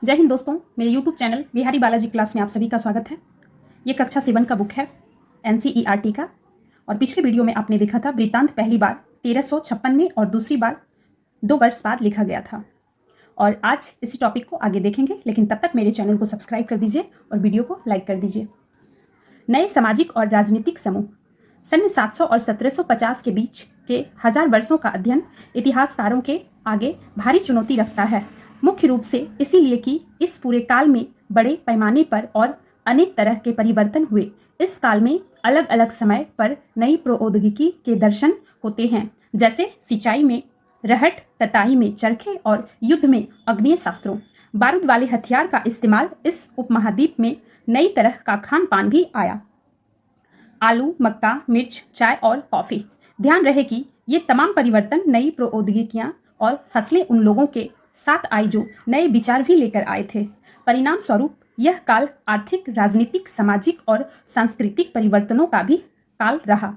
जय हिंद दोस्तों, मेरे YouTube channel Bihari Balaji class में आप सभी का स्वागत है। ये कक्षा 7 का बुक है NCERT का। और पिछले वीडियो में आपने देखा था वृत्तांत पहली बार 1356 में और दूसरी बार 2 वर्ष बाद लिखा गया था। और आज इसी टॉपिक को आगे देखेंगे, लेकिन तब तक मेरे चैनल को सब्सक्राइब कर दीजिए और वीडियो को लाइक कर दीजिए। नए सामाजिक और राजनीतिक समूह। सन 700 और 1750 के बीच के 1000 वर्षों का अध्ययन इतिहासकारों के आगे भारी चुनौती रखता है, मुख्य रूप से इसीलिए कि इस पूरे काल में बड़े पैमाने पर और अनेक तरह के परिवर्तन हुए। इस काल में अलग अलग समय पर नई प्रौद्योगिकी के दर्शन होते हैं, जैसे सिंचाई में रहट, कटाई में चरखे और युद्ध में अग्नेय शास्त्रों। बारूद वाले हथियार का इस्तेमाल। इस उपमहाद्वीप में नई तरह का खान पान भी आया, आलू, मक्का, मिर्च, चाय और कॉफ़ी। ध्यान रहे कि ये तमाम परिवर्तन, नई प्रौद्योगिकियां और फसलें उन लोगों के साथ आई जो नए विचार भी लेकर आए थे। परिणाम स्वरूप यह काल आर्थिक, राजनीतिक, सामाजिक और सांस्कृतिक परिवर्तनों का भी काल रहा।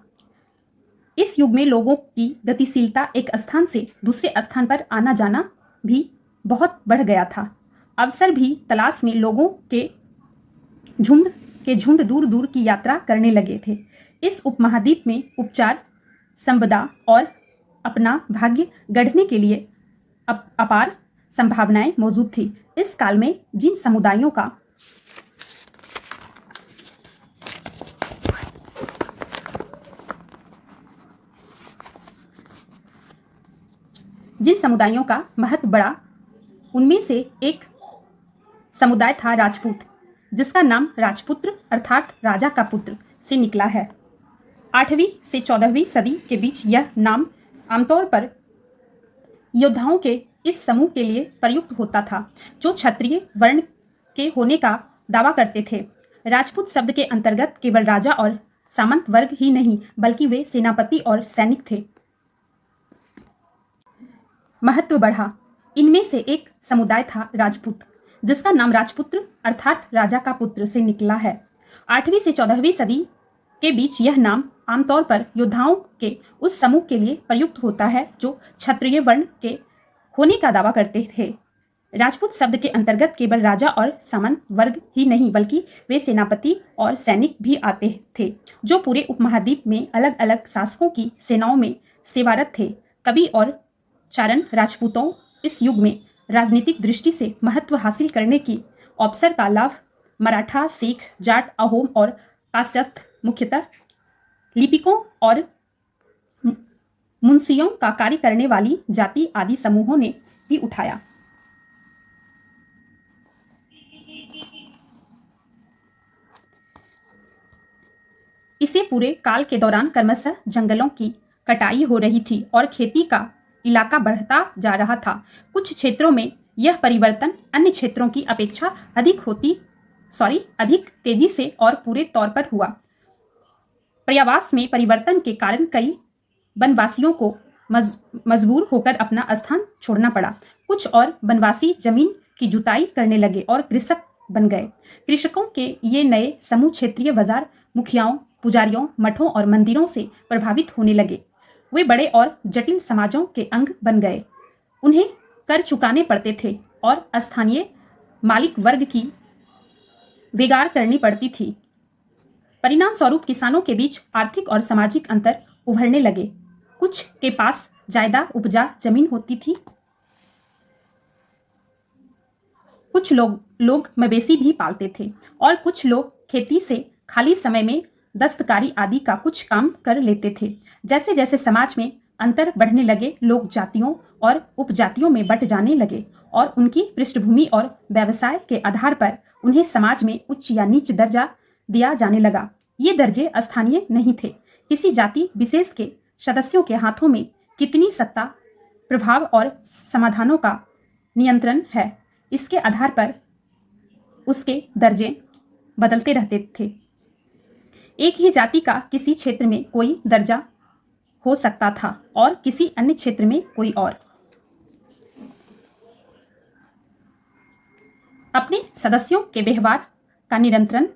इस युग में लोगों की गतिशीलता, एक स्थान से दूसरे स्थान पर आना जाना भी बहुत बढ़ गया था। अवसर भी तलाश में लोगों के झुंड दूर दूर की यात्रा करने लगे थे। इस उपमहाद्वीप में उपचार, संपदा और अपना भाग्य गढ़ने के लिए अपार संभावनाएं मौजूद थी। इस काल में जिन समुदायों का महत्व बढ़ा, उनमें से एक समुदाय था राजपूत, जिसका नाम राजपुत्र अर्थात राजा का पुत्र से निकला है। 8वीं से 14वीं सदी के बीच यह नाम आमतौर पर योद्धाओं के इस समूह के लिए प्रयुक्त होता था जो क्षत्रिय वर्ण के होने का दावा करते थे। राजपूत शब्द के अंतर्गत केवल राजा और सामंत वर्ग ही नहीं, बल्कि वे सेनापति और सैनिक थे। महत्व बढ़ा। इनमें से एक समुदाय था राजपूत, जिसका नाम राजपुत्र अर्थात राजा का पुत्र से निकला है। 8वीं से 14वीं सदी के बीच यह नाम आमतौर पर योद्धाओं के उस समूह के लिए प्रयुक्त होता है जो क्षत्रिय वर्ण के होने का दावा करते थे। राजपूत शब्द के अंतर्गत केवल राजा और सामंत वर्ग ही नहीं, बल्कि वे सेनापति और सैनिक भी आते थे, जो पूरे उपमहाद्वीप में अलग अलग शासकों की सेनाओं में सेवारत थे। कवि और चारण राजपूतों इस युग में राजनीतिक दृष्टि से महत्व हासिल करने की अवसर का लाभ मराठा, सिख, जाट, अहोम और कायस्थ, मुख्यतः लिपिकों और मुंशियों का कार्य करने वाली जाति आदि समूहों ने भी उठाया। इसे पूरे काल के दौरान क्रमशः जंगलों की कटाई हो रही थी और खेती का इलाका बढ़ता जा रहा था। कुछ क्षेत्रों में यह परिवर्तन अन्य क्षेत्रों की अपेक्षा अधिक तेजी से और पूरे तौर पर हुआ। पर्यावास में परिवर्तन के कारण कई वनवासियों को मजबूर होकर अपना स्थान छोड़ना पड़ा। कुछ और वनवासी जमीन की जुताई करने लगे और कृषक बन गए। कृषकों के ये नए समूह क्षेत्रीय बाजार, मुखियाओं, पुजारियों, मठों और मंदिरों से प्रभावित होने लगे। वे बड़े और जटिल समाजों के अंग बन गए। उन्हें कर चुकाने पड़ते थे और स्थानीय मालिक वर्ग की बेगार करनी पड़ती थी। परिणाम स्वरूप किसानों के बीच आर्थिक और सामाजिक अंतर उभरने लगे। कुछ के पास ज्यादा उपजा जमीन होती थी, कुछ लोग मवेशी भी पालते थे और कुछ लोग खेती से खाली समय में दस्तकारी आदि का कुछ काम कर लेते थे। जैसे जैसे समाज में अंतर बढ़ने लगे, लोग जातियों और उपजातियों में बंट जाने लगे और उनकी पृष्ठभूमि और व्यवसाय के आधार पर उन्हें समाज में उच्च या नीच दर्जा दिया जाने लगा। ये दर्जे स्थानीय नहीं थे। किसी जाति विशेष के सदस्यों के हाथों में कितनी सत्ता, प्रभाव और समाधानों का नियंत्रण है, इसके आधार पर उसके दर्जे बदलते रहते थे। एक ही जाति का किसी क्षेत्र में कोई दर्जा हो सकता था और किसी अन्य क्षेत्र में कोई और। अपने सदस्यों के व्यवहार का नियंत्रण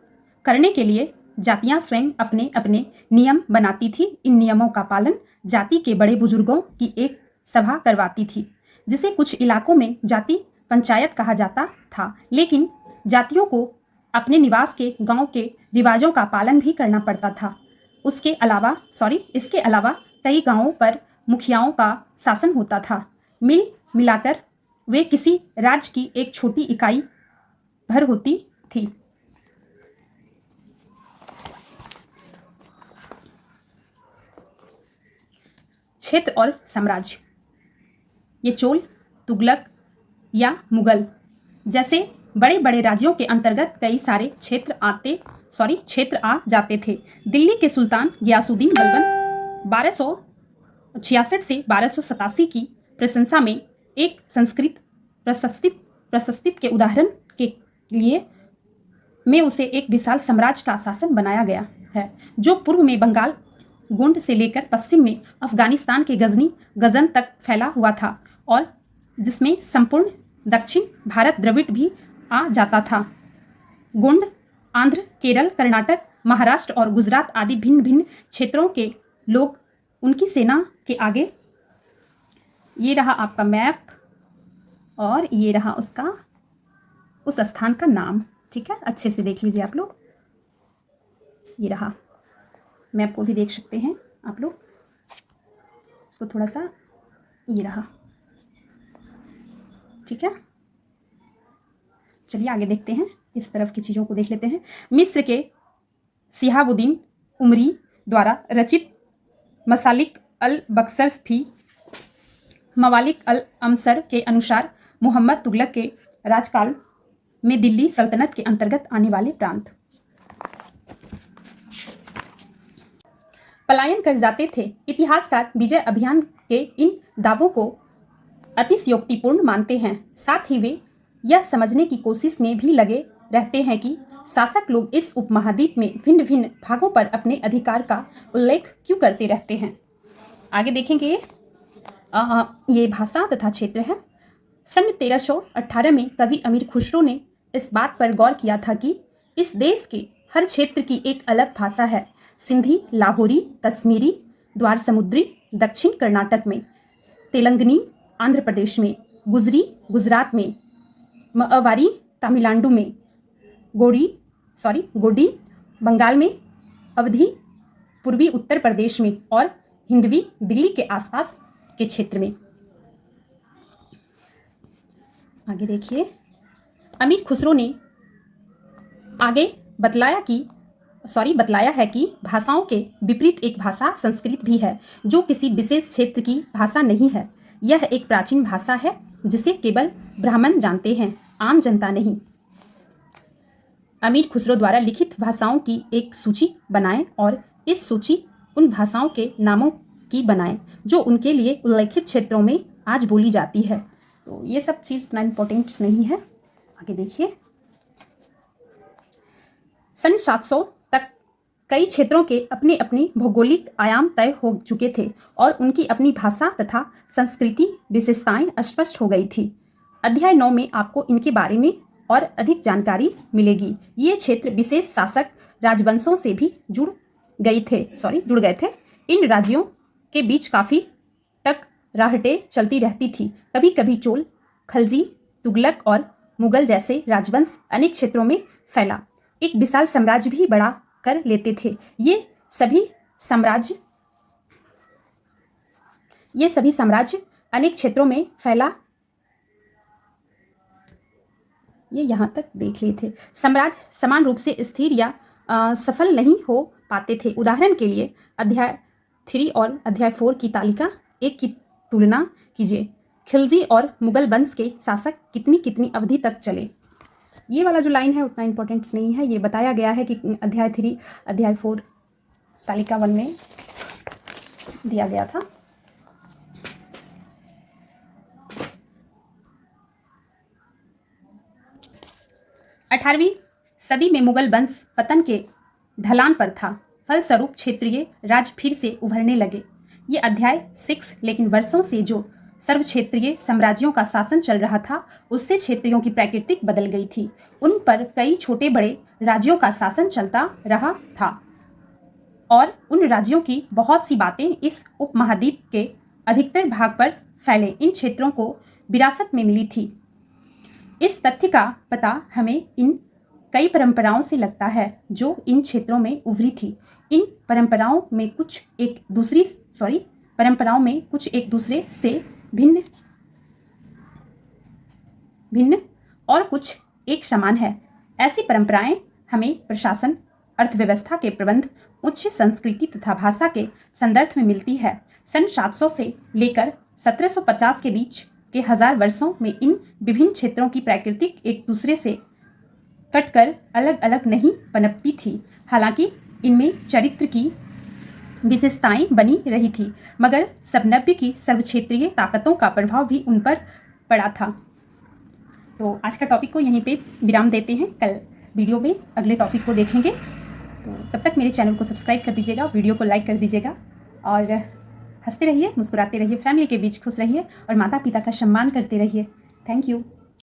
करने के लिए जातियां स्वयं अपने अपने नियम बनाती थी। इन नियमों का पालन जाति के बड़े बुजुर्गों की एक सभा करवाती थी, जिसे कुछ इलाकों में जाति पंचायत कहा जाता था, लेकिन जातियों को अपने निवास के गांव के रिवाजों का पालन भी करना पड़ता था। इसके अलावा कई गांवों पर मुखियाओं का शासन होता था। मिल मिलाकर वे किसी राज्य की एक छोटी इकाई भर होती थी। क्षेत्र और साम्राज्य। ये चोल, तुगलक या मुगल जैसे बड़े बड़े राज्यों के अंतर्गत कई सारे क्षेत्र आ जाते थे। दिल्ली के सुल्तान गयासुद्दीन बलबन 1266 से 1287 की प्रशंसा में एक संस्कृत प्रशस्ति के उदाहरण के लिए में उसे एक विशाल साम्राज्य का शासन बनाया गया है, जो पूर्व में बंगाल गोंड से लेकर पश्चिम में अफगानिस्तान के गजन तक फैला हुआ था और जिसमें संपूर्ण दक्षिण भारत द्रविड़ भी आ जाता था। गोंड आंध्र, केरल, कर्नाटक, महाराष्ट्र और गुजरात आदि भिन्न भिन्न क्षेत्रों के लोग उनकी सेना के आगे। ये रहा आपका मैप और ये रहा उस स्थान का नाम। ठीक है, अच्छे से देख लीजिए आप लोग। ये रहा, मैप को भी देख सकते हैं आप लोग। इसको थोड़ा सा, ये रहा। ठीक है, चलिए आगे देखते हैं, इस तरफ की चीज़ों को देख लेते हैं। मिस्र के शिहाबुद्दीन उमरी द्वारा रचित मसालिक अल बक्सर भी मवालिक अल अमसर के अनुसार मोहम्मद तुगलक के राजकाल में दिल्ली सल्तनत के अंतर्गत आने वाले प्रांत पलायन कर जाते थे। इतिहासकार विजय अभियान के इन दावों को अतिशयोक्तिपूर्ण मानते हैं। साथ ही वे यह समझने की कोशिश में भी लगे रहते हैं कि शासक लोग इस उपमहाद्वीप में भिन्न भिन्न भागों पर अपने अधिकार का उल्लेख क्यों करते रहते हैं। आगे देखेंगे, ये भाषा तथा क्षेत्र है। सन 1318 में कवि अमीर खुसरो ने इस बात पर गौर किया था कि इस देश के हर क्षेत्र की एक अलग भाषा है। सिंधी, लाहौरी, कश्मीरी, द्वार समुद्री दक्षिण कर्नाटक में, तेलंगनी आंध्र प्रदेश में, गुजरी गुजरात में, मअवारी तमिलनाडु में, गोडी बंगाल में, अवधी पूर्वी उत्तर प्रदेश में और हिंदवी दिल्ली के आसपास के क्षेत्र में। आगे देखिए, अमीर खुसरो ने आगे बतलाया है कि भाषाओं के विपरीत एक भाषा संस्कृत भी है, जो किसी विशेष क्षेत्र की भाषा नहीं है। यह एक प्राचीन भाषा है जिसे केवल ब्राह्मण जानते हैं, आम जनता नहीं। अमीर खुसरो द्वारा लिखित भाषाओं की एक सूची बनाएं और इस सूची उन भाषाओं के नामों की बनाएं जो उनके लिए उल्लेखित क्षेत्रों में आज बोली जाती है। तो ये सब चीज़ उतना इम्पोर्टेंट नहीं है। आगे देखिए, सन 700 तक कई क्षेत्रों के अपने अपने भौगोलिक आयाम तय हो चुके थे और उनकी अपनी भाषा तथा संस्कृति विशेषताएं स्पष्ट हो गई थी। अध्याय 9 में आपको इनके बारे में और अधिक जानकारी मिलेगी। ये क्षेत्र विशेष शासक राजवंशों से भी जुड़ गए थे। इन राज्यों के बीच काफ़ी टकराहटें चलती रहती थी। कभी कभी चोल, खलजी, तुगलक और मुगल जैसे राजवंश अनेक क्षेत्रों में फैला एक विशाल साम्राज्य भी बड़ा कर लेते थे। ये सभी साम्राज्य अनेक क्षेत्रों में फैला, ये यहाँ तक देख लिए थे। साम्राज्य समान रूप से स्थिर या सफल नहीं हो पाते थे। उदाहरण के लिए अध्याय 3 और अध्याय 4 की तालिका 1 की तुलना कीजिए। खिलजी और मुगल वंश के शासक कितनी अवधि तक चले। ये वाला जो लाइन है उतना इम्पोर्टेंट नहीं है। ये बताया गया है कि अध्याय 3 अध्याय 4 तालिका 1 में दिया गया था। अठारहवीं सदी में मुगल वंश पतन के ढलान पर था। फलस्वरूप क्षेत्रीय राज्य फिर से उभरने लगे। ये अध्याय 6, लेकिन वर्षों से जो सर्व क्षेत्रीय साम्राज्यों का शासन चल रहा था उससे क्षेत्रियों की प्रकृति बदल गई थी। उन पर कई छोटे बड़े राज्यों का शासन चलता रहा था और उन राज्यों की बहुत सी बातें इस उपमहाद्वीप के अधिकतर भाग पर फैले इन क्षेत्रों को विरासत में मिली थी। इस तथ्य का पता हमें इन कई परंपराओं से लगता है जो इन क्षेत्रों में उभरी थी। इन परंपराओं में कुछ एक दूसरे से भिन्न और कुछ एक समान है। ऐसी परंपराएं हमें प्रशासन, अर्थव्यवस्था के प्रबंध, उच्च संस्कृति तथा भाषा के संदर्भ में मिलती है। सन 700 से लेकर 1750 के बीच के 1000 वर्षों में इन विभिन्न क्षेत्रों की प्रकृति एक दूसरे से कटकर अलग अलग नहीं पनपती थी। हालांकि इनमें चरित्र की विशेषताएं बनी रही थी, मगर सबनव्य की सर्वक्षेत्रीय ताकतों का प्रभाव भी उन पर पड़ा था। तो आज का टॉपिक को यहीं पे विराम देते हैं। कल वीडियो में अगले टॉपिक को देखेंगे। तो तब तक मेरे चैनल को सब्सक्राइब कर दीजिएगा, वीडियो को लाइक कर दीजिएगा और हंसते रहिए, मुस्कुराते रहिए, फैमिली के बीच खुश रहिए और माता पिता का सम्मान करते रहिए। Thank you.